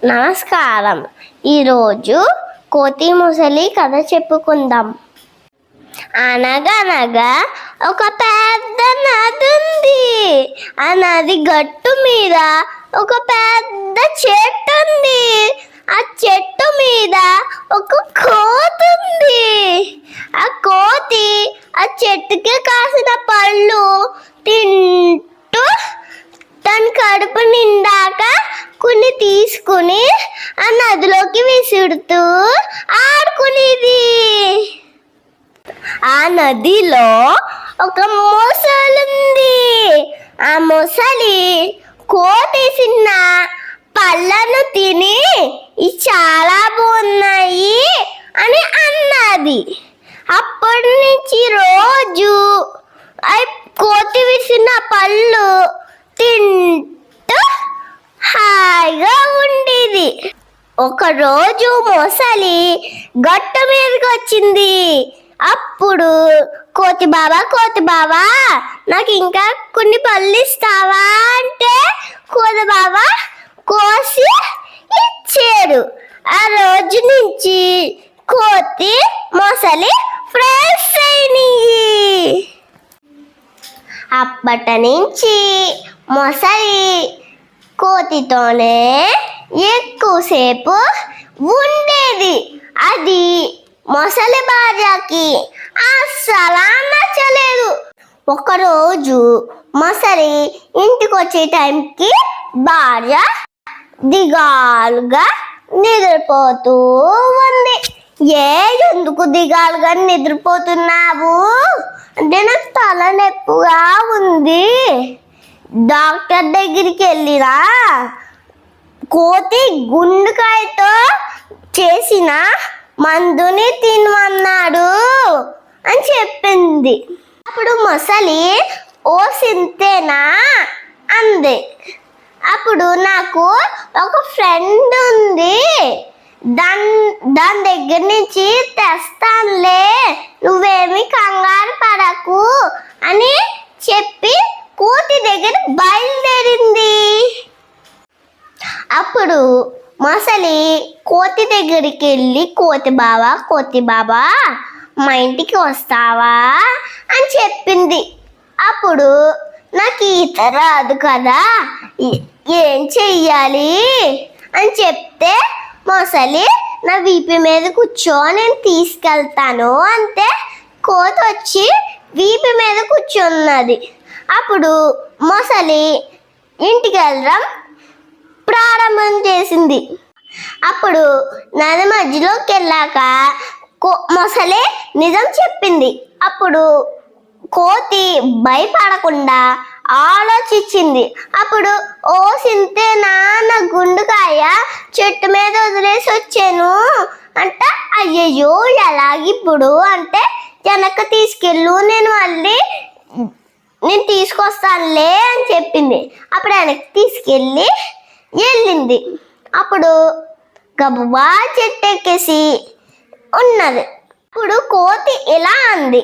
నమస్కారం. ఈరోజు కోతి ముసలి కథ చెప్పుకుందాం. అనగనగా ఒక పెద్ద నది ఉంది. ఆ నది గట్టు మీద ఒక పెద్ద చెట్టు ఉంది. ఆ చెట్టు మీద ఒక కోతి ఉంది. ఆ కోతి ఆ చెట్టుకి కాసిన పళ్ళు తింటూ తన కడుపు నిండాక కొన్ని తీసుకుని ఆ నదిలోకి విసురుతూ ఆడుకునేది. ఆ నదిలో ఒక మొసలి ఉంది. ఆ మొసలి కోటేసిన పళ్ళను తిని ఇవి చాలా బాగున్నాయి అని అన్నది. అప్పటి నుంచి రోజు కోతి విసిన పళ్ళు తింటూ హాయిగా ఉండేది. ఒకరోజు మొసలి గట్టు మీదకి వచ్చింది. అప్పుడు కోతి బాబా నాకు ఇంకా కొన్ని పళ్ళు ఇస్తావా అంటే కోతి బాబా కోసి ఇచ్చాడు. ఆ రోజు నుంచి కోతి మొసలి ఫ్రెండ్స్ అయినాయి. అప్పటి నుంచి మొసలి కోతితోనే ఎక్కువసేపు ఉండేది. అది మొసలి భార్యకి అస్సలు నచ్చలేదు. ఒకరోజు మొసలి ఇంటికి వచ్చే టైంకి భార్య దిగాలుగా నిద్రపోతూ ఉంది. ఎందుకు దిగాలుగా నిద్రపోతున్నావు అంటే నాకు తల నొప్పిగా ఉంది, డాక్టర్ దగ్గరికి వెళ్ళిరా, కోతి గుండెకాయతో చేసిన మందుని తినమన్నాడు అని చెప్పింది. అప్పుడు మొసలి ఓ సింతేనా అంది. అప్పుడు నాకు ఒక ఫ్రెండ్ ఉంది, దాని దగ్గర నుంచి తెస్తానులే, నువ్వేమి కంగారు పడకు అని చెప్పి కోతి దగ్గర బయలుదేరింది. అప్పుడు మొసలి కోతి దగ్గరికి వెళ్ళి కోతి బాబా మా ఇంటికి వస్తావా అని చెప్పింది. అప్పుడు నాకు ఈత రాదు కదా, ఏం చెయ్యాలి అని చెప్తే మొసలి నా వీపు మీద కూర్చో నేను తీసుకెళ్తాను అంటే కోతి వచ్చి వీపు మీద కూర్చున్నది. అప్పుడు మొసలి ఇంటికి వెళ్ళడం ప్రారంభం చేసింది. అప్పుడు నది మధ్యలోకి వెళ్ళాక మొసలి నిజం చెప్పింది. అప్పుడు కోతి భయపడకుండా ఆలోచించింది. అప్పుడు ఓ సింతేనా నా గుండెకాయ చెట్టు మీద వదిలేసి వచ్చాను అంట. అయ్యయ్యో ఎలాగిప్పుడు అంటే వెనక్కి తీసుకెళ్ళు, నేను తీసుకొస్తానులే అని చెప్పింది. అప్పుడు వెనక్కి తీసుకెళ్ళి వెళ్ళింది. అప్పుడు గబుబా చెట్టు ఎక్కేసి ఉన్నది. అప్పుడు కోతి ఇలా అంది,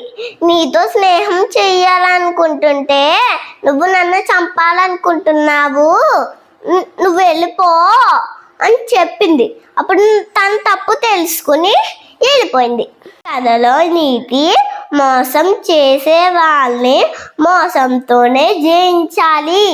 నీతో స్నేహం చెయ్యాలనుకుంటుంటే నువ్వు నన్ను చంపాలనుకుంటున్నావు, నువ్వు వెళ్ళిపో అని చెప్పింది. అప్పుడు తన తప్పు తెలుసుకుని వెళ్ళిపోయింది. కథలో నీతి, మోసం చేసే వాళ్ళని మోసంతోనే జయించాలి.